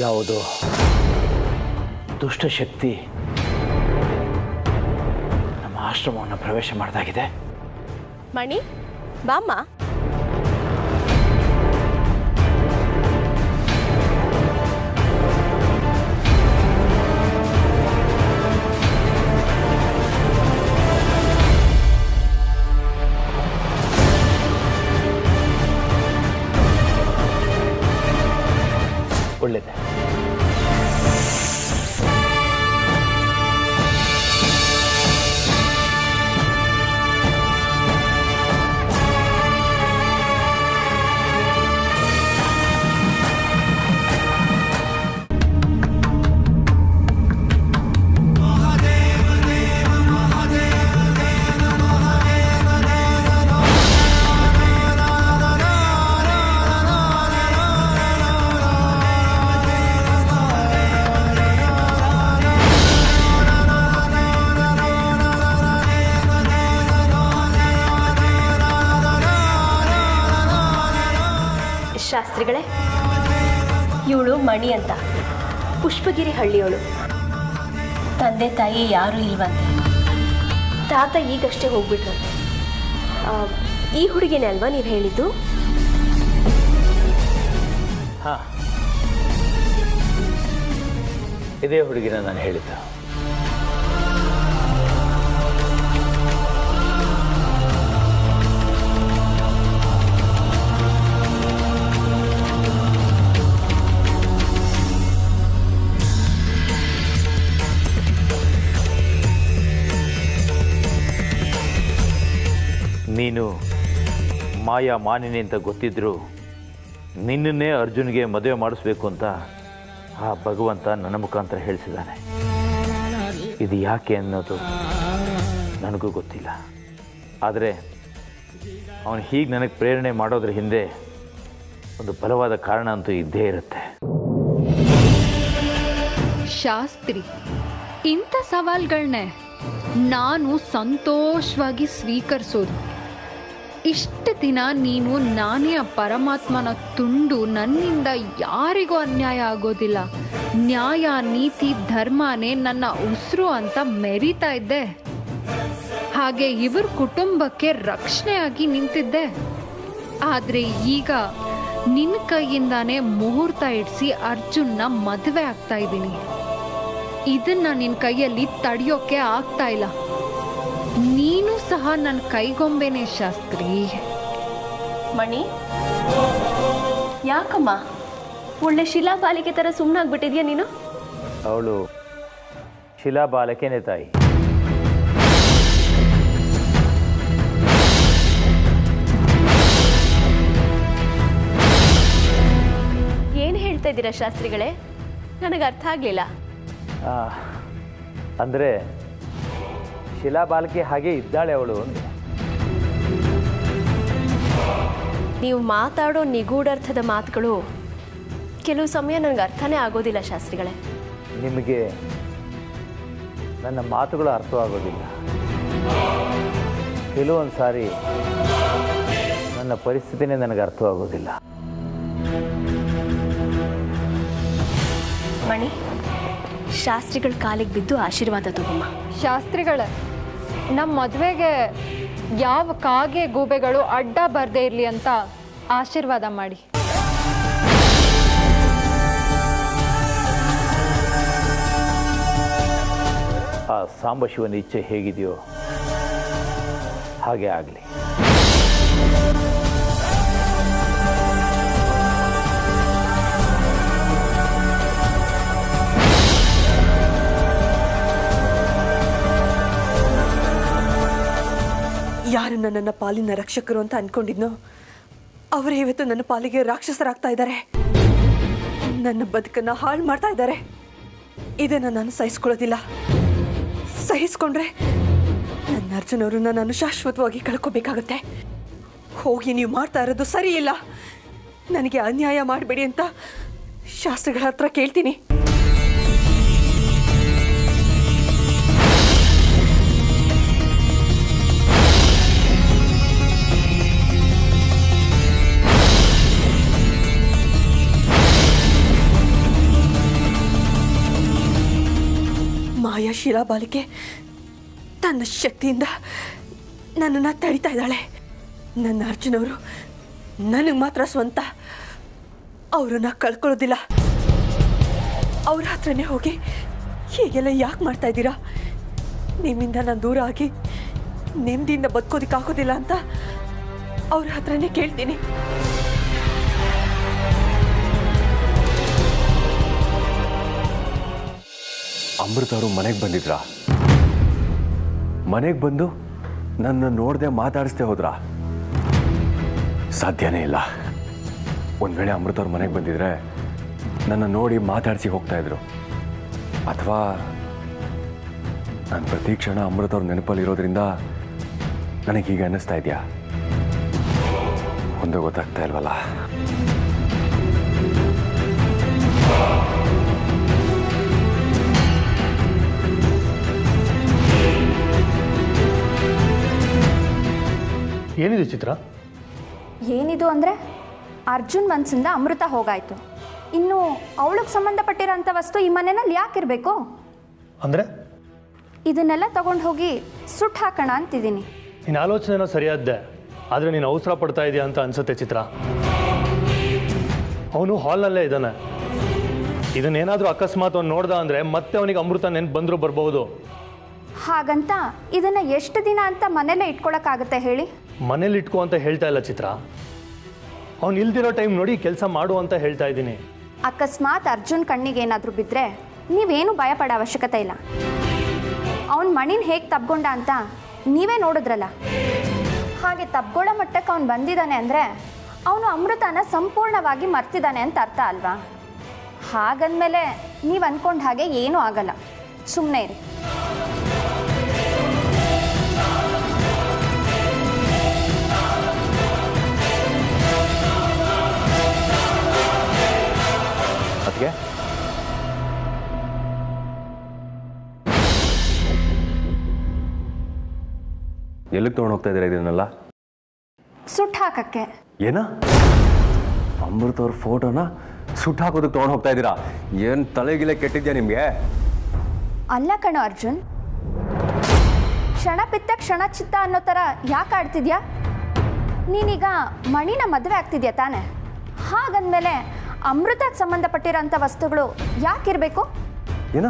ಯಾವುದೋ ದುಷ್ಟಶಕ್ತಿ ನಮ್ಮ ಆಶ್ರಮವನ್ನು ಪ್ರವೇಶ ಮಾಡಿದಾಗಿದೆ. ಮಣಿ ಬಾಮ್ಮ. ಒಳ್ಳೆಯದೇ. ಶಾಸ್ತ್ರಿಗಳೇ, ಇವಳು ಮಣಿ ಅಂತ, ಪುಷ್ಪಗಿರಿ ಹಳ್ಳಿಯವಳು. ತಂದೆ ತಾಯಿ ಯಾರೂ ಇಲ್ವಂತೆ. ತಾತ ಈಗಷ್ಟೇ ಹೋಗ್ಬಿಟ್ರಂತೆ. ಈ ಹುಡುಗಿನೇ ಅಲ್ವಾ ನೀವು ಹೇಳಿದ್ದು? ಹಾಂ, ಇದೇ ಹುಡುಗಿನ ನಾನು ಹೇಳಿದ್ದು. ನೀನು ಮಾಯಾ ಮಾನಿನಿ ಅಂತ ಗೊತ್ತಿದ್ರು ನಿನ್ನನ್ನೇ ಅರ್ಜುನ್ಗೆ ಮದುವೆ ಮಾಡಿಸ್ಬೇಕು ಅಂತ ಆ ಭಗವಂತ ನನ್ನ ಮುಖಾಂತರ ಹೇಳಿಸಿದ್ದಾನೆ. ಇದು ಯಾಕೆ ಅನ್ನೋದು ನನಗೂ ಗೊತ್ತಿಲ್ಲ. ಆದರೆ ಅವನು ಹೀಗೆ ನನಗೆ ಪ್ರೇರಣೆ ಮಾಡೋದ್ರ ಹಿಂದೆ ಒಂದು ಬಲವಾದ ಕಾರಣ ಅಂತೂ ಇದ್ದೇ ಇರುತ್ತೆ. ಶಾಸ್ತ್ರಿ, ಇಂಥ ಸವಾಲ್ಗಳನ್ನೇ ನಾನು ಸಂತೋಷವಾಗಿ ಸ್ವೀಕರಿಸೋದು. ಇಷ್ಟು ದಿನ ನೀನು ನಾನೇ ಆ ಪರಮಾತ್ಮನ ತುಂಡು, ನನ್ನಿಂದ ಯಾರಿಗೂ ಅನ್ಯಾಯ ಆಗೋದಿಲ್ಲ, ನ್ಯಾಯ ನೀತಿ ಧರ್ಮನೇ ನನ್ನ ಉಸಿರು ಅಂತ ಮೆರಿತಾ ಇದ್ದೆ. ಹಾಗೆ ಇವ್ರ ಕುಟುಂಬಕ್ಕೆ ರಕ್ಷಣೆಯಾಗಿ ನಿಂತಿದ್ದೆ. ಆದರೆ ಈಗ ನಿನ್ನ ಕೈಯಿಂದಾನೇ ಮುಹೂರ್ತ ಇಡಿಸಿ ಅರ್ಜುನ್ನ ಮದುವೆ ಆಗ್ತಾ ಇದ್ದೀನಿ. ಇದನ್ನ ನಿನ್ನ ಕೈಯಲ್ಲಿ ತಡೆಯೋಕೆ ಆಗ್ತಾ ಇಲ್ಲ. ನೀನು ಸಹ ನನ್ನ ಕೈಗೊಂಬೇನೆ ಶಾಸ್ತ್ರಿ. ಮಣಿ, ಯಾಕಮ್ಮ ಒಳ್ಳೆ ಶಿಲಾಬಾಲಿಕೆ ಥರ ಸುಮ್ಮನಾಗ್ಬಿಟ್ಟಿದ್ಯಾ ನೀನು? ಅವಳು ಶಿಲಾಬಾಲಕೆನೇ ತಾಯಿ. ಏನು ಹೇಳ್ತಾ ಇದ್ದೀರಾ ಶಾಸ್ತ್ರಿಗಳೇ? ನನಗೆ ಅರ್ಥ ಆಗಲಿಲ್ಲ. ಅಂದರೆ ಶಿಲಾಬಾಲಕಿ ಹಾಗೆ ಇದ್ದಾಳೆ ಅವಳು. ನೀವು ಮಾತಾಡೋ ನಿಗೂಢಾರ್ಥದ ಮಾತುಗಳು ಕೆಲವು ಸಮಯ ನನಗೆ ಅರ್ಥನೇ ಆಗೋದಿಲ್ಲ ಶಾಸ್ತ್ರಿಗಳೇ. ನಿಮಗೆ ನನ್ನ ಮಾತುಗಳು ಅರ್ಥವಾಗೋದಿಲ್ಲ. ಕೆಲವೊಂದು ಸಾರಿ ನನ್ನ ಪರಿಸ್ಥಿತಿನೇ ನನಗೆ ಅರ್ಥವಾಗೋದಿಲ್ಲ. ಮಣಿ, ಶಾಸ್ತ್ರಿಗಳ ಕಾಲಿಗೆ ಬಿದ್ದು ಆಶೀರ್ವಾದ ತಗೊಮ್ಮ. ಶಾಸ್ತ್ರಿಗಳೇ, ನಮ್ಮ ಮದುವೆಗೆ ಯಾವ ಕಾಗೆ ಗೂಬೆಗಳು ಅಡ್ಡ ಬರದೇ ಇರಲಿ ಅಂತ ಆಶೀರ್ವಾದ ಮಾಡಿ. ಆ ಸಾಂಬಶಿವನ ಇಚ್ಛೆ ಹೇಗಿದೆಯೋ ಹಾಗೆ ಆಗಲಿ. ಯಾರು ನನ್ನ ಪಾಲಿನ ರಕ್ಷಕರು ಅಂತ ಅನ್ಕೊಂಡಿದ್ನೋ ಅವರೇ ಇವತ್ತು ನನ್ನ ಪಾಲಿಗೆ ರಾಕ್ಷಸರಾಗ್ತಾ ಇದ್ದಾರೆ. ನನ್ನ ಬದುಕನ್ನ ಹಾಳು ಮಾಡ್ತಾ ಇದ್ದಾರೆ. ಇದನ್ನು ನಾನು ಸಹಿಸ್ಕೊಳ್ಳೋದಿಲ್ಲ. ಸಹಿಸ್ಕೊಂಡ್ರೆ ನನ್ನ ಅರ್ಜುನ್ ಅವರನ್ನ ನಾನು ಶಾಶ್ವತವಾಗಿ ಕಳ್ಕೋಬೇಕಾಗತ್ತೆ. ಹೋಗಿ ನೀವು ಮಾಡ್ತಾ ಇರೋದು ಸರಿ ಇಲ್ಲ. ನನಗೆ ಅನ್ಯಾಯ ಮಾಡಬೇಡಿ ಅಂತ ಶಾಸ್ತ್ರಿಗಳ ಹತ್ರ ಕೇಳ್ತೀನಿ. ಶಿಲಾಬಾಲಿಕೆ ತನ್ನ ಶಕ್ತಿಯಿಂದ ನನ್ನನ್ನು ತಡಿತಾ ಇದ್ದಾಳೆ. ನನ್ನ ಅರ್ಜುನವರು ನನಗೆ ಮಾತ್ರ ಸ್ವಂತ. ಅವರನ್ನು ಕಳ್ಕೊಳ್ಳೋದಿಲ್ಲ. ಅವ್ರ ಹತ್ರನೇ ಹೋಗಿ ಹೀಗೆಲ್ಲ ಯಾಕೆ ಮಾಡ್ತಾ ಇದ್ದೀರಾ? ನಿಮ್ಮಿಂದ ನಾನು ದೂರ ಆಗಿ ನೆಮ್ಮದಿಯಿಂದ ಬದುಕೋದಿಕ್ಕಾಗೋದಿಲ್ಲ ಅಂತ ಅವ್ರ ಹತ್ರನೇ ಕೇಳ್ತೀನಿ. ಅಮೃತ ಅವರು ಮನೆಗೆ ಬಂದಿದ್ರಾ? ಮನೆಗೆ ಬಂದು ನನ್ನ ನೋಡದೆ ಮಾತಾಡಿಸ್ದೆ ಹೋದ್ರಾ? ಸಾಧ್ಯನೇ ಇಲ್ಲ. ಒಂದು ವೇಳೆ ಅಮೃತ ಅವ್ರ ಮನೆಗೆ ಬಂದಿದ್ರೆ ನನ್ನ ನೋಡಿ ಮಾತಾಡಿಸಿ ಹೋಗ್ತಾ ಇದ್ರು, ಅಥವಾ ನಾನು ಪ್ರತಿ ಕ್ಷಣ ಅಮೃತ ಅವ್ರ ನೆನಪಲ್ಲಿ ಇರೋದ್ರಿಂದ ನನಗೆ ಹೀಗೆ ಅನ್ನಿಸ್ತಾ ಇದೆಯಾ? ಒಂದು ಗೊತ್ತಾಗ್ತಾ ಇಲ್ವಲ್ಲ. ಏನಿದೆ ಚಿತ್ರ? ಏನಿದು ಅಂದರೆ ಅರ್ಜುನ್ ಮನಸ್ಸಿಂದ ಅಮೃತ ಹೋಗಾಯಿತು. ಇನ್ನು ಅವಳಿಗೆ ಸಂಬಂಧಪಟ್ಟಿರೋಂಥ ವಸ್ತು ಈ ಮನೆಯಲ್ಲಿ ಯಾಕಿರಬೇಕು ಅಂದರೆ? ಇದನ್ನೆಲ್ಲ ತಗೊಂಡು ಹೋಗಿ ಸುಟ್ಟು ಹಾಕೋಣ ಅಂತಿದ್ದೀನಿ. ನಿನ್ನ ಆಲೋಚನೆನೋ ಸರಿಯಾದ್ದೆ, ಆದರೆ ನೀನು ಅವಸರ ಪಡ್ತಾ ಇದೆಯಾ ಅಂತ ಅನಿಸುತ್ತೆ ಚಿತ್ರ. ಅವನು ಹಾಲ್ನಲ್ಲೇ ಇದ್ದಾನೆ. ಇದನ್ನೇನಾದರೂ ಅಕಸ್ಮಾತ್ ಅವ್ನು ನೋಡ್ದ ಅಂದರೆ ಮತ್ತೆ ಅವನಿಗೆ ಅಮೃತ ನೆನ್ಪು ಬಂದರೂ ಬರ್ಬೋದು. ಹಾಗಂತ ಇದನ್ನು ಎಷ್ಟು ದಿನ ಅಂತ ಮನೇಲೇ ಇಟ್ಕೊಳಕ್ಕಾಗತ್ತೆ ಹೇಳಿ? ಮನೇಲಿ ಇಟ್ಕೋ ಅಂತ ಹೇಳ್ತಾ ಇಲ್ಲ ಚಿತ್ರ, ಅವ್ನು ಇಲ್ದಿರೋ ಟೈಮ್ ನೋಡಿ ಕೆಲಸ ಮಾಡು ಅಂತ ಹೇಳ್ತಾ ಇದ್ದೀನಿ. ಅಕಸ್ಮಾತ್ ಅರ್ಜುನ್ ಕಣ್ಣಿಗೆ ಏನಾದರೂ ಬಿದ್ದರೆ ನೀವೇನು ಭಯಪಡೋ ಅವಶ್ಯಕತೆ ಇಲ್ಲ. ಅವನ ಮಣಿನ ಹೇಗೆ ತಬ್ಕೊಂಡ ಅಂತ ನೀವೇ ನೋಡಿದ್ರಲ್ಲ. ಹಾಗೆ ತಬ್ಕೊಳ್ಳೋ ಮಟ್ಟಕ್ಕೆ ಅವ್ನು ಬಂದಿದ್ದಾನೆ ಅಂದರೆ ಅವನು ಅಮೃತನ ಸಂಪೂರ್ಣವಾಗಿ ಮರ್ತಿದ್ದಾನೆ ಅಂತ ಅರ್ಥ ಅಲ್ವಾ? ಹಾಗಂದಮೇಲೆ ನೀವು ಅಂದ್ಕೊಂಡ ಹಾಗೆ ಏನೂ ಆಗಲ್ಲ, ಸುಮ್ಮನೆ ಇರಿ. ಅದಕ್ಕೆ ಎಲ್ಲಿಗೆ ತೊಗೊಂಡು ಹೋಗ್ತಾ ಇದ್ದೀರಾ ಇದನ್ನೆಲ್ಲ? ಸುಟ್ಟು ಹಾಕಕ್ಕೆ. ಏನ? ಅಮೃತ ಅವ್ರ ಫೋಟೋನ ಸುಟ್ಟು ಹಾಕೋದಕ್ಕೆ ತೊಗೊಂಡು ಹೋಗ್ತಾ ಇದ್ದೀರಾ? ಏನು ತಲೆಗಿಲೆ ಕೆಟ್ಟಿದ್ಯಾ ನಿಮಗೆ? ಅಲ್ಲ ಕಣೋ ಅರ್ಜುನ್, ಕ್ಷಣ ಪಿತ್ತ ಕ್ಷಣ ಚಿತ್ತ ಅನ್ನೋ ಥರ ಯಾಕೆ ಆಡ್ತಿದ್ಯಾ? ನೀನೀಗ ಮಣಿನ ಮದುವೆ ಆಗ್ತಿದ್ಯಾ ತಾನೆ? ಹಾಗಂದಮೇಲೆ ಅಮೃತಕ್ಕೆ ಸಂಬಂಧಪಟ್ಟಿರೋಂಥ ವಸ್ತುಗಳು ಯಾಕಿರಬೇಕು? ಏನ?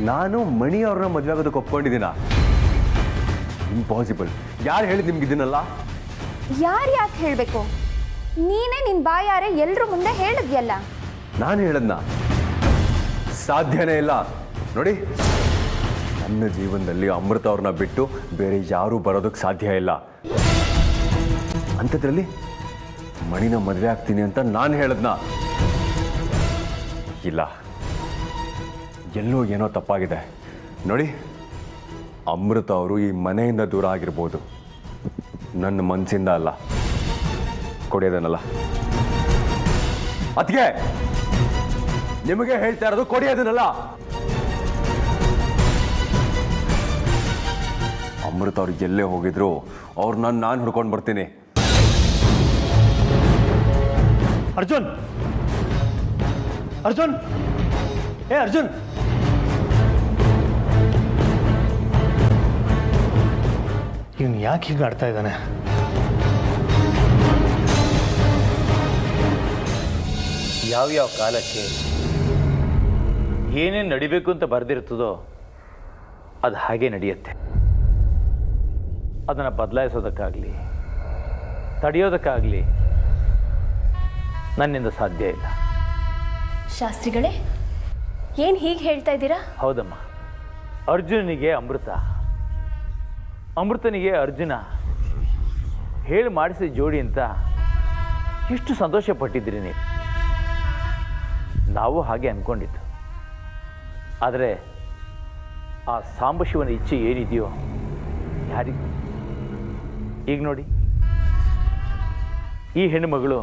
ನಾನು ಮಣಿ ಅವ್ರನ್ನ ಮದುವೆ ಆಗೋದಕ್ಕೆ ಒಪ್ಕೊಂಡಿದ್ದೀನ? ಇಂಪಾಸಿಬಲ್. ಯಾರು ಹೇಳಿದ್ ನಿಮ್ಗೆ ಇದನ್ನೆಲ್ಲ? ಯಾರು ಯಾಕೆ ಹೇಳಬೇಕು? ನೀನೇ ನಿನ್ನ ಬಾಯಾರೆ ಎಲ್ಲರೂ ಮುಂದೆ ಹೇಳಿದ್ಯಲ್ಲ. ನಾನು ಹೇಳದ್ನ? ಸಾಧ್ಯನೇ ಇಲ್ಲ. ನೋಡಿ, ನನ್ನ ಜೀವನದಲ್ಲಿ ಅಮೃತ ಅವ್ರನ್ನ ಬಿಟ್ಟು ಬೇರೆ ಯಾರೂ ಬರೋದಕ್ಕೆ ಸಾಧ್ಯ ಇಲ್ಲ. ಅಂಥದ್ರಲ್ಲಿ ಮಣಿನ ಮದುವೆ ಆಗ್ತೀನಿ ಅಂತ ನಾನು ಹೇಳದ್ನ? ಇಲ್ಲ, ಎಲ್ಲೋ ಏನೋ ತಪ್ಪಾಗಿದೆ. ನೋಡಿ, ಅಮೃತ ಅವರು ಈ ಮನೆಯಿಂದ ದೂರ ಆಗಿರ್ಬೋದು, ನನ್ನ ಮನಸ್ಸಿಂದ ಅಲ್ಲ. ಕೊಡಿಯೋದನ್ನಲ್ಲ. ಅದಕ್ಕೆ ನಿಮಗೆ ಹೇಳ್ತಾ ಇರೋದು, ಕೊಡಿಯೋದನ್ನಲ್ಲ. ಅಮೃತ ಅವ್ರು ಎಲ್ಲೇ ಹೋಗಿದ್ರು ಅವ್ರನ್ನ ನಾನು ಹುಡ್ಕೊಂಡು ಬರ್ತೀನಿ. ಅರ್ಜುನ್, ಅರ್ಜುನ್, ಏ ಅರ್ಜುನ್, ಇವನು ಯಾಕೆ ಹೀಗೆ ಆಡ್ತಾ ಇದ್ದಾನೆ? ಯಾವ್ಯಾವ ಕಾಲಕ್ಕೆ ಏನೇನು ನಡಿಬೇಕು ಅಂತ ಬರೆದಿರ್ತದೋ ಅದು ಹಾಗೆ ನಡೆಯುತ್ತೆ. ಅದನ್ನು ಬದಲಾಯಿಸೋದಕ್ಕಾಗಲಿ ತಡೆಯೋದಕ್ಕಾಗಲಿ ನನ್ನಿಂದ ಸಾಧ್ಯ ಇಲ್ಲ. ಶಾಸ್ತ್ರಿಗಳೇ, ಏನು ಹೀಗೆ ಹೇಳ್ತಾ ಇದ್ದೀರಾ? ಹೌದಮ್ಮ, ಅರ್ಜುನನಿಗೆ ಅಮೃತ, ಅಮೃತನಿಗೆ ಅರ್ಜುನ ಹೇಳಿ ಮಾಡಿಸಿದ ಜೋಡಿ ಅಂತ ಎಷ್ಟು ಸಂತೋಷ ಪಟ್ಟಿದ್ದೀರಿ ನೀವು. ನಾವು ಹಾಗೆ ಅಂದ್ಕೊಂಡಿದ್ದು. ಆದರೆ ಆ ಸಾಂಬಶಿವನ ಇಚ್ಛೆ ಏನಿದೆಯೋ ಯಾರಿಗೂ. ಈಗ ನೋಡಿ, ಈ ಹೆಣ್ಣುಮಗಳು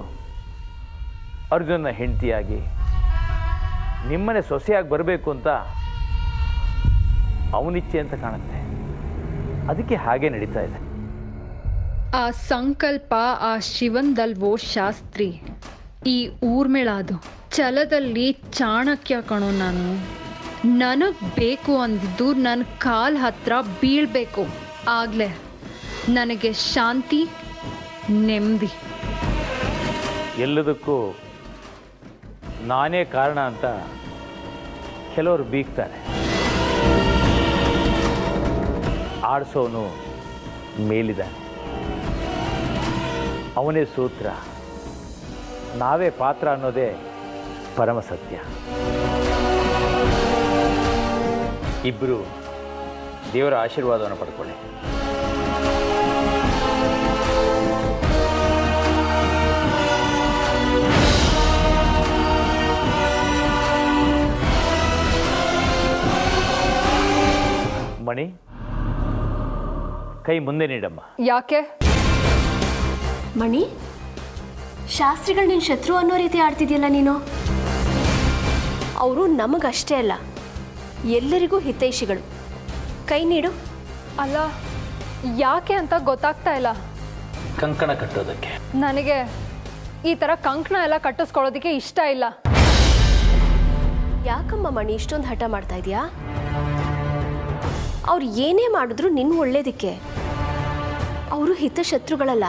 ಅರ್ಜುನನ ಹೆಂಡತಿಯಾಗಿ ನಿಮ್ಮನೆ ಸೊಸೆಯಾಗಿ ಬರಬೇಕು ಅಂತ ಅವನಿಚ್ಛೆ ಅಂತ ಕಾಣುತ್ತೆ. ಅದಕ್ಕೆ ಹಾಗೆ ನಡೀತಾ ಇದೆ. ಆ ಸಂಕಲ್ಪ ಆ ಶಿವಂದಲ್ವೋ ಶಾಸ್ತ್ರಿ, ಈ ಊರ್ಮಿಳಾದು ಛಲದಲ್ಲಿ ಚಾಣಕ್ಯ ಕಣೋ ನಾನು. ನನಗೆ ಬೇಕು ಅಂದಿದ್ದು ನನ್ನ ಕಾಲ್ ಹತ್ರ ಬೀಳಬೇಕು. ಆಗಲೇ ನನಗೆ ಶಾಂತಿ, ನೆಮ್ಮದಿ. ಎಲ್ಲದಕ್ಕೂ ನಾನೇ ಕಾರಣ ಅಂತ ಕೆಲವರು ಬೀಗ್ತಾರೆ. ಆಡಿಸೋನು ಮೇಲಿದ್ದಾನೆ, ಅವನೇ ಸೂತ್ರ, ನಾವೇ ಪಾತ್ರ ಅನ್ನೋದೇ ಪರಮ ಸತ್ಯ. ಇಬ್ಬರು ದೇವರ ಆಶೀರ್ವಾದವನ್ನು ಪಡ್ಕೊಳ್ಳಿ. ಮಣಿ, ಕೈ ಮುಂದೆ ನೀಡಮ್ಮ. ಯಾಕೆ? ಮಣಿ, ಶಾಸ್ತ್ರಿಗಳು ನಿನ್ನ ಶತ್ರು ಅನ್ನೋ ರೀತಿ ಆಡ್ತಿದ್ಯಲ್ಲ ನೀನು. ಅವರು ನಮಗಷ್ಟೇ ಅಲ್ಲ, ಎಲ್ಲರಿಗೂ ಹಿತೈಷಿಗಳು. ಕೈ ನೀಡು. ಅಲ್ಲ, ಯಾಕೆ ಅಂತ ಗೊತ್ತಾಗ್ತಾ ಇಲ್ಲ. ಕಂಕಣ ಕಟ್ಟೋದಕ್ಕೆ. ನನಗೆ ಈ ಥರ ಕಂಕಣ ಎಲ್ಲ ಕಟ್ಟಿಸ್ಕೊಳ್ಳೋದಕ್ಕೆ ಇಷ್ಟ ಇಲ್ಲ. ಯಾಕಮ್ಮ ಮಣಿ ಇಷ್ಟೊಂದು ಹಠ ಮಾಡ್ತಾ ಇದೀಯಾ? ಅವ್ರು ಏನೇ ಮಾಡಿದ್ರು ನಿನ್ನ ಒಳ್ಳೇದಕ್ಕೆ. ಅವರು ಹಿತಶತ್ರುಗಳಲ್ಲ,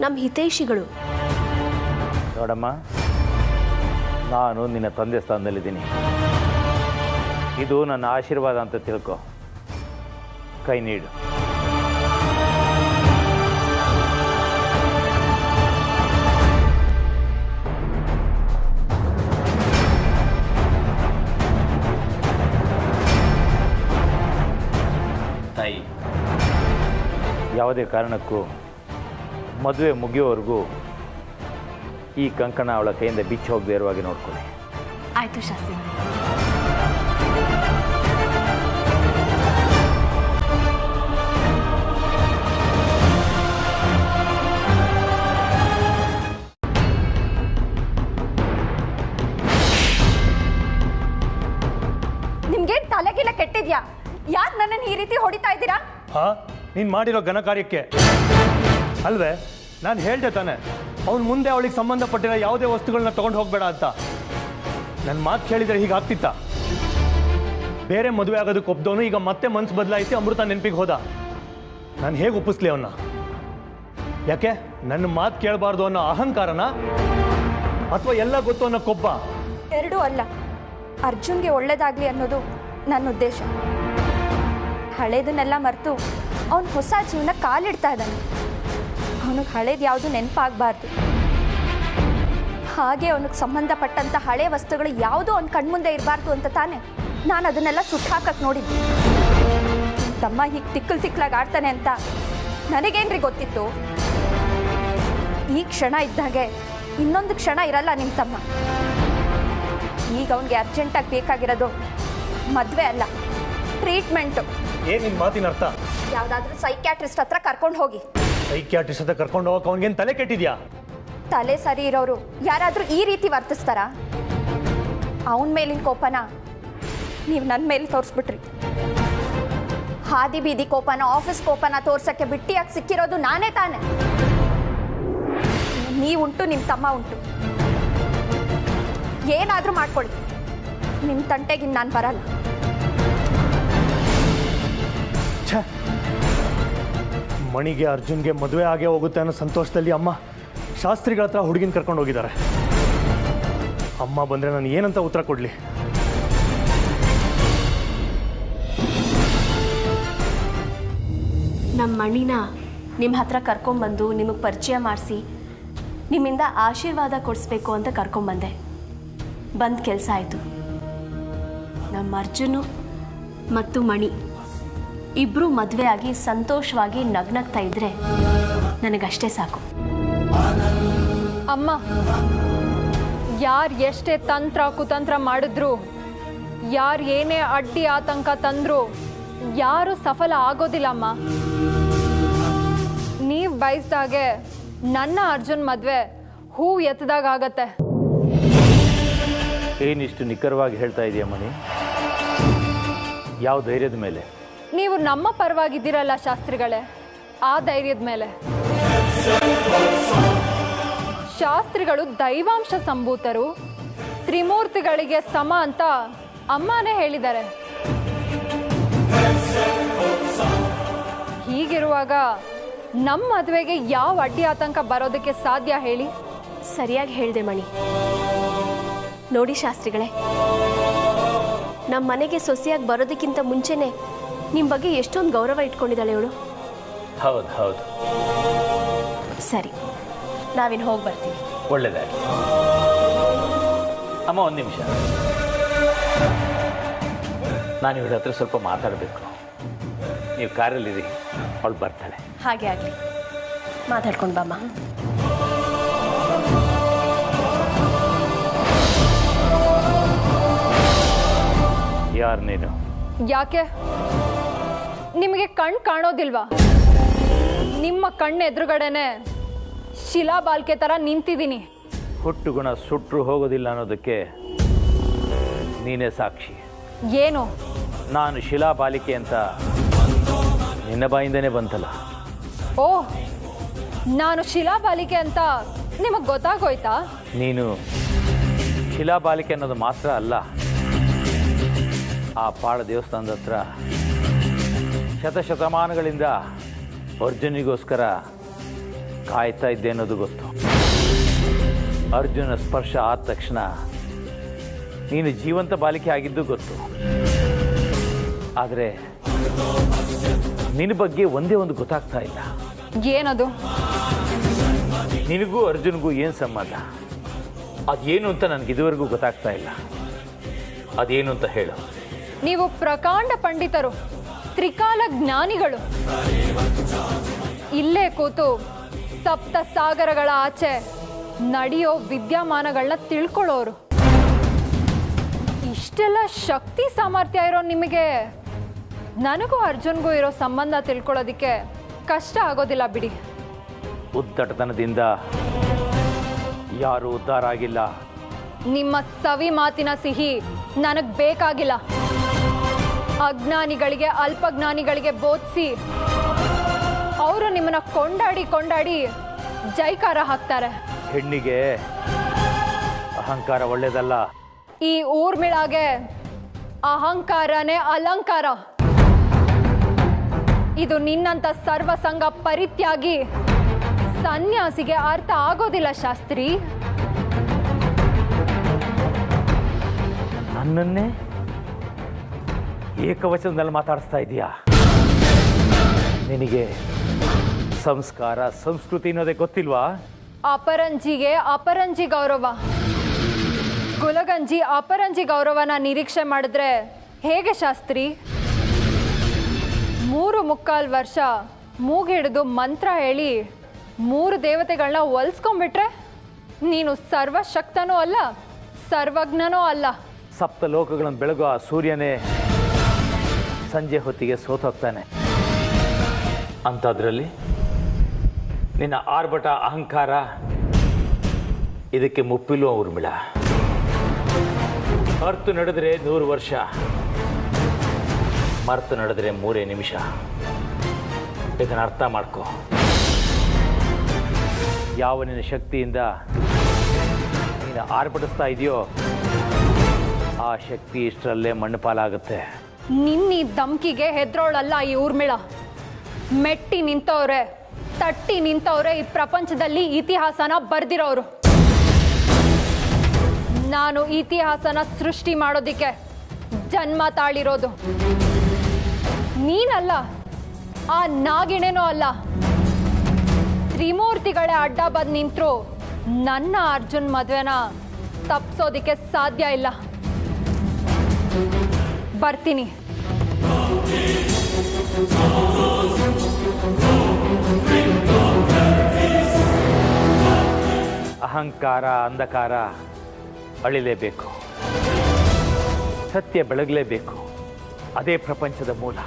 ನಮ್ಮ ಹಿತೈಷಿಗಳು. ನೋಡಮ್ಮ, ನಾನು ನಿನ್ನ ತಂದೆ ಸ್ಥಾನದಲ್ಲಿದ್ದೀನಿ. ಇದು ನನ್ನ ಆಶೀರ್ವಾದ ಅಂತ ತಿಳ್ಕೊ. ಕೈ ನೀಡು. ತಾಯಿ, ಯಾವುದೇ ಕಾರಣಕ್ಕೂ ಮದುವೆ ಮುಗಿಯೋವರೆಗೂ ಈ ಕಂಕಣ ಅವಳ ಕೈಯಿಂದ ಬಿಚ್ಚಿ ಹೋಗದೇ ಇರುವಾಗೆ ನೋಡ್ಕೊಳ್ಳಿ. ಆಯ್ತು ಶಾಸ್ತ್ರಿ. ನಿಮ್ಗೇನ್ ತಲೆಗಿಲ್ಲ ಕೆಟ್ಟಿದ್ಯಾ? ಯಾಕೆ ನನ್ನನ್ನು ಈ ರೀತಿ ಹೊಡಿತಾ ಇದ್ದೀರಾ? ಹಾ, ನೀನು ಮಾಡಿರೋ ಘನ ಕಾರ್ಯಕ್ಕೆ ಅಲ್ವೇ ನಾನು ಹೇಳ್ದೆ ತಾನೆ, ಅವ್ನು ಮುಂದೆ ಅವಳಿಗೆ ಸಂಬಂಧಪಟ್ಟಿರೋ ಯಾವುದೇ ವಸ್ತುಗಳನ್ನ ತೊಗೊಂಡು ಹೋಗಬೇಡ ಅಂತ. ನನ್ನ ಮಾತು ಕೇಳಿದರೆ ಹೀಗಾಗ್ತಿತ್ತ? ಬೇರೆ ಮದುವೆ ಆಗೋದಕ್ಕೆ ಒಪ್ದವನು ಈಗ ಮತ್ತೆ ಮನ್ಸು ಬದಲಾಯಿಸಿ ಅಮೃತ ನೆನಪಿಗೆ ಹೋದ. ನಾನು ಹೇಗೆ ಒಪ್ಪಿಸ್ಲಿ ಅವನ್ನ? ಯಾಕೆ ನನ್ನ ಮಾತು ಕೇಳಬಾರ್ದು ಅನ್ನೋ ಅಹಂಕಾರನ, ಅಥವಾ ಎಲ್ಲ ಗೊತ್ತು ಅನ್ನೋ ಕೊಬ್ಬ? ಎರಡೂ ಅಲ್ಲ. ಅರ್ಜುನ್ಗೆ ಒಳ್ಳೇದಾಗ್ಲಿ ಅನ್ನೋದು ನನ್ನ ಉದ್ದೇಶ. ಹಳೇದನ್ನೆಲ್ಲ ಮರೆತು ಅವನು ಹೊಸ ಜೀವನ ಕಾಲಿಡ್ತಾ ಇದ್ದಾನೆ. ಅವನಿಗೆ ಹಳೇದು ಯಾವುದು ನೆನಪಾಗಬಾರ್ದು. ಹಾಗೆ ಅವನಿಗೆ ಸಂಬಂಧಪಟ್ಟಂಥ ಹಳೆ ವಸ್ತುಗಳು ಯಾವುದೂ ಅವ್ನ ಕಣ್ಮುಂದೆ ಇರಬಾರ್ದು ಅಂತ ತಾನೆ ನಾನು ಅದನ್ನೆಲ್ಲ ಸುಟ್ಟು ಹಾಕಕ್ಕೆ ನೋಡಿದ್ದೆ. ತಮ್ಮ ಹೀಗೆ ತಿಕ್ಕಲಾಗಿ ಆಡ್ತಾನೆ ಅಂತ ನನಗೇನ್ರಿ ಗೊತ್ತಿತ್ತು? ಈ ಕ್ಷಣ ಇದ್ದಾಗೆ ಇನ್ನೊಂದು ಕ್ಷಣ ಇರಲ್ಲ ನಿಮ್ಮ ತಮ್ಮ. ಈಗ ಅವನಿಗೆ ಅರ್ಜೆಂಟಾಗಿ ಬೇಕಾಗಿರೋದು ಮದುವೆ ಅಲ್ಲ, ಟ್ರೀಟ್ಮೆಂಟು. ಏನು ನಿನ್ನ ಮಾತಿನ ಅರ್ಥ? ಯಾವುದಾದ್ರೂ ಸೈಕ್ಯಾಟ್ರಿಸ್ಟ್ ಹತ್ರ ಕರ್ಕೊಂಡು ಹೋಗಿ. ಸೈಕ್ಯಾಟ್ರಿಸ್ಟ್ ಹತ್ರ ಕರ್ಕೊಂಡು ಹೋಗಕ್ಕೆ ಅವನಿಗೇನು ತಲೆ ಕೆಟ್ಟಿದ್ಯಾ? ತಲೆ ಸರಿ ಇರೋರು ಯಾರಾದರೂ ಈ ರೀತಿ ವರ್ತಿಸ್ತಾರಾ? ಅವನ ಮೇಲಿನ ಕೋಪನ ನೀವು ನನ್ನ ಮೇಲೆ ತೋರಿಸ್ಬಿಟ್ರಿ. ಹಾದಿ ಬೀದಿ ಕೋಪನ, ಆಫೀಸ್ ಕೋಪನ ತೋರ್ಸಕ್ಕೆ ಬಿಟ್ಟಿಯಾಗಿ ಸಿಕ್ಕಿರೋದು ನಾನೇ ತಾನೆ. ನೀವುಂಟು, ನಿಮ್ಮ ತಮ್ಮ ಉಂಟು. ಏನಾದರೂ ಮಾಡ್ಕೊಳ್ಳಿ, ನಿಮ್ಮ ತಂಟೆಗೆ ನಾನು ಬರಲ್ಲ. ಮಣಿಗೆ ಅರ್ಜುನ್ಗೆ ಮದುವೆ ಆಗೇ ಹೋಗುತ್ತೆ ಅನ್ನೋ ಸಂತೋಷದಲ್ಲಿ ಅಮ್ಮ ಶಾಸ್ತ್ರಿಗಳ ಹತ್ರ ಹುಡುಗಿನ ಕರ್ಕೊಂಡು ಹೋಗಿದ್ದಾರೆ. ಅಮ್ಮ ಬಂದರೆ ನಾನು ಏನಂತ ಉತ್ತರ ಕೊಡಲಿ? ನಮ್ಮ ಮಣಿನ ನಿಮ್ಮ ಹತ್ರ ಕರ್ಕೊಂಬಂದು ನಿಮಗೆ ಪರಿಚಯ ಮಾಡಿಸಿ ನಿಮ್ಮಿಂದ ಆಶೀರ್ವಾದ ಕೊಡಿಸ್ಬೇಕು ಅಂತ ಕರ್ಕೊಂಬಂದೆ. ಬಂದ ಕೆಲಸ ಆಯಿತು. ನಮ್ಮ ಅರ್ಜುನು ಮತ್ತು ಮಣಿ ಇಬ್ಬರು ಮದುವೆ ಆಗಿ ಸಂತೋಷವಾಗಿ ನಗ್ನಗ್ತಾ ಇದ್ರೆ ನನಗಷ್ಟೇ ಸಾಕು. ಅಮ್ಮ, ಯಾರು ಎಷ್ಟೇ ತಂತ್ರ ಕುತಂತ್ರ ಮಾಡಿದ್ರು, ಯಾರು ಏನೇ ಅಡ್ಡಿ ಆತಂಕ ತಂದ್ರು ಯಾರು ಸಫಲ ಆಗೋದಿಲ್ಲ ಅಮ್ಮ. ನೀವು ಬಯಸ್ದಾಗೆ ನನ್ನ ಅರ್ಜುನ್ ಮದುವೆ ಹೂ ಎತ್ತದಾಗ ಆಗತ್ತೆ. ಏನಿಷ್ಟು ನಿಖರವಾಗಿ ಹೇಳ್ತಾ ಇದೆಯಾ ಮಣಿ? ಯಾವ ಧೈರ್ಯದ ಮೇಲೆ? ನೀವು ನಮ್ಮ ಪರವಾಗಿದ್ದೀರಲ್ಲ ಶಾಸ್ತ್ರಿಗಳೇ, ಆ ಧೈರ್ಯದ ಮೇಲೆ. ಶಾಸ್ತ್ರಿಗಳು ದೈವಾಂಶ ಸಂಭೂತರು, ತ್ರಿಮೂರ್ತಿಗಳಿಗೆ ಸಮ ಅಂತ ಅಮ್ಮನೇ ಹೇಳಿದ್ದಾರೆ. ಹೀಗಿರುವಾಗ ನಮ್ಮ ಮದುವೆಗೆ ಯಾವ ಅಡ್ಡಿ ಆತಂಕ ಬರೋದಕ್ಕೆ ಸಾಧ್ಯ ಹೇಳಿ? ಸರಿಯಾಗಿ ಹೇಳಿದೆ ಮಣಿ. ನೋಡಿ ಶಾಸ್ತ್ರಿಗಳೇ, ನಮ್ಮ ಮನೆಗೆ ಸೊಸೆಯಾಗಿ ಬರೋದಕ್ಕಿಂತ ಮುಂಚೆನೆ ನಿಮ್ಮ ಬಗ್ಗೆ ಎಷ್ಟೊಂದು ಗೌರವ ಇಟ್ಕೊಂಡಿದ್ದಾಳೆ ಇವಳು. ಹೌದು ಹೌದು. ಸರಿ, ನಾವಿನ್ನು ಹೋಗಿ ಬರ್ತೀವಿ. ಒಳ್ಳೆಯದಾಗಿ. ಅಮ್ಮ, ಒಂದು ನಿಮಿಷ, ನಾನು ಇವಳ ಹತ್ರ ಸ್ವಲ್ಪ ಮಾತಾಡಬೇಕು. ನೀವು ಕಾರಲ್ಲಿರಿ, ಅವಳು ಬರ್ತಾಳೆ. ಹಾಗೆ ಆಗಲಿ, ಮಾತಾಡ್ಕೊಂಡು ಬಾಮ್ಮ. ಯಾರು ನೀನು? ಯಾಕೆ ನಿಮಗೆ ಕಣ್ಣು ಕಾಣೋದಿಲ್ವಾ? ನಿಮ್ಮ ಕಣ್ಣು ಎದುರುಗಡೆನೆ ಶಿಲಾಬಾಲ್ಕೆ ಥರ ನಿಂತಿದ್ದೀನಿ. ಹುಟ್ಟು ಗುಣ ಸುಟ್ಟರು ಹೋಗೋದಿಲ್ಲ ಅನ್ನೋದಕ್ಕೆ ನೀನೇ ಸಾಕ್ಷಿ. ಏನು? ನಾನು ಶಿಲಾಬಾಲಿಕೆ ಅಂತ ನಿನ್ನ ಬಾಯಿಂದನೇ ಬಂತಲ್ಲ. ಓ, ನಾನು ಶಿಲಾಬಾಲಿಕೆ ಅಂತ ನಿಮಗೆ ಗೊತ್ತಾಗೋಯ್ತಾ? ನೀನು ಶಿಲಾಬಾಲಿಕೆ ಅನ್ನೋದು ಮಾತ್ರ ಅಲ್ಲ, ಆ ಪಾಳ ದೇವಸ್ಥಾನದ ಹತ್ರ ಶತಶತಮಾನಗಳಿಂದ ಅರ್ಜುನಿಗೋಸ್ಕರ ಕಾಯ್ತಾ ಇದ್ದೆ ಅನ್ನೋದು ಗೊತ್ತು. ಅರ್ಜುನ ಸ್ಪರ್ಶ ಆದ ತಕ್ಷಣ ನೀನು ಜೀವಂತ ಬಾಲಿಕೆ ಆಗಿದ್ದು ಗೊತ್ತು. ಆದರೆ ನಿನ್ನ ಬಗ್ಗೆ ಒಂದೇ ಒಂದು ಗೊತ್ತಾಗ್ತಾ ಇಲ್ಲ. ಏನದು? ನಿನಗೂ ಅರ್ಜುನ್ಗೂ ಏನು ಸಂಬಂಧ? ಅದೇನು ಅಂತ ನನಗೆ ಇದುವರೆಗೂ ಗೊತ್ತಾಗ್ತಾ ಇಲ್ಲ. ಅದೇನು ಅಂತ ಹೇಳು. ನೀವು ಪ್ರಕಾಂಡ ಪಂಡಿತರು, ತ್ರಿಕಾಲ ಜ್ಞಾನಿಗಳು. ಇಲ್ಲೇ ಕೂತು ಸಪ್ತ ಸಾಗರಗಳ ಆಚೆ ನಡೆಯೋ ವಿದ್ಯಮಾನಗಳನ್ನ ತಿಳ್ಕೊಳ್ಳೋರು. ಇಷ್ಟೆಲ್ಲ ಶಕ್ತಿ ಸಾಮರ್ಥ್ಯ ಇರೋ ನಿಮಗೆ ನನಗೂ ಅರ್ಜುನ್ಗೂ ಇರೋ ಸಂಬಂಧ ತಿಳ್ಕೊಳ್ಳೋದಕ್ಕೆ ಕಷ್ಟ ಆಗೋದಿಲ್ಲ ಬಿಡಿ. ಉದ್ದಟತನದಿಂದ ಯಾರೂ ಉದ್ಧಾರ ಆಗಿಲ್ಲ. ನಿಮ್ಮ ಸವಿ ಮಾತಿನ ಸಿಹಿ ನನಗೆ ಬೇಕಾಗಿಲ್ಲ. ಅಜ್ಞಾನಿಗಳಿಗೆ ಅಲ್ಪಜ್ಞಾನಿಗಳಿಗೆ ಬೋಧಿಸಿ ಅವರು ನಿಮ್ಮನ್ನ ಕೊಂಡಾಡಿ ಕೊಂಡಾಡಿ ಜೈಕಾರ ಹಾಕ್ತಾರೆ. ಹೆಣ್ಣಿಗೆ ಅಹಂಕಾರ ಒಳ್ಳೇದಲ್ಲ. ಈ ಊರ್ಮಿಳಾಗೆ ಅಹಂಕಾರನೇ ಅಲಂಕಾರ. ಇದು ನಿನ್ನಂತ ಸರ್ವಸಂಗ ಪರಿತ್ಯಾಗಿ ಸನ್ಯಾಸಿಗೆ ಅರ್ಥ ಆಗೋದಿಲ್ಲ ಶಾಸ್ತ್ರಿ. ನನ್ನನ್ನೇ ಏಕವಚನದಲ್ಲಿ ಮಾತಾಡಿಸ್ತಾ ಇದೀಯಾ? ನಿನಗೆ ಸಂಸ್ಕಾರ ಸಂಸ್ಕೃತಿ ಅನ್ನೋದೇ ಗೊತ್ತಿಲ್ವಾ? ಅಪರಂಜಿಗೆ ಅಪರಂಜಿ ಗೌರವ, ಗುಲಗಂಜಿ ಅಪರಂಜಿ ಗೌರವನ ನಿರೀಕ್ಷೆ ಮಾಡಿದ್ರೆ ಹೇಗೆ ಶಾಸ್ತ್ರಿ? 3.25 ವರ್ಷ ಮೂಗಿಡಿದು ಮಂತ್ರ ಹೇಳಿ 3 ದೇವತೆಗಳನ್ನ ಒಲಿಸ್ಕೊಂಡ್ಬಿಟ್ರೆ ನೀನು ಸರ್ವಶಕ್ತನೂ ಅಲ್ಲ, ಸರ್ವಜ್ಞನೂ ಅಲ್ಲ. ಸಪ್ತ ಲೋಕಗಳನ್ನು ಬೆಳಗುವ ಆ ಸೂರ್ಯನೇ ಸಂಜೆ ಹೊತ್ತಿಗೆ ಸೋತೋಗ್ತಾನೆ. ಅಂಥದ್ರಲ್ಲಿ ನಿನ್ನ ಆರ್ಭಟ ಅಹಂಕಾರ ಇದಕ್ಕೆ ಮುಪ್ಪಿಲು ಊರ್ಮಿಳ. ಅರ್ತು ನಡೆದರೆ 100 ವರ್ಷ, ಮರ್ತು ನಡೆದರೆ 3 ನಿಮಿಷ. ಇದನ್ನು ಅರ್ಥ ಮಾಡ್ಕೋ. ಯಾವ ನಿನ್ನ ಶಕ್ತಿಯಿಂದ ನೀನು ಆರ್ಭಟಿಸ್ತಾ ಇದೆಯೋ ಆ ಶಕ್ತಿ ಇಷ್ಟರಲ್ಲೇ ಮಣ್ಣು ಪಾಲಾಗುತ್ತೆ. ನಿನ್ನಿ ಧಮ್ಕಿಗೆ ಹೆದ್ರೋಳಲ್ಲ ಈ ಊರ್ಮಿಳ. ಮೆಟ್ಟಿ ನಿಂತವ್ರೆ, ತಟ್ಟಿ ನಿಂತವ್ರೆ ಈ ಪ್ರಪಂಚದಲ್ಲಿ ಇತಿಹಾಸನ ಬರ್ದಿರೋರು. ನಾನು ಇತಿಹಾಸನ ಸೃಷ್ಟಿ ಮಾಡೋದಿಕ್ಕೆ ಜನ್ಮ ತಾಳಿರೋದು. ನೀನಲ್ಲ, ಆ ನಾಗಿಣೇನೂ ಅಲ್ಲ. ತ್ರಿಮೂರ್ತಿಗಳೇ ಅಡ್ಡ ಬಂದು ನಿಂತರು ನನ್ನ ಅರ್ಜುನ್ ಮದುವೆನ ತಪ್ಪಿಸೋದಿಕ್ಕೆ ಸಾಧ್ಯ ಇಲ್ಲ. ಬರ್ತೀನಿ. ಅಹಂಕಾರ ಅಂಧಕಾರ ಅಳಿಲೇಬೇಕು, ಸತ್ಯ ಬೆಳಗಲೇಬೇಕು. ಅದೇ ಪ್ರಪಂಚದ ಮೂಲ.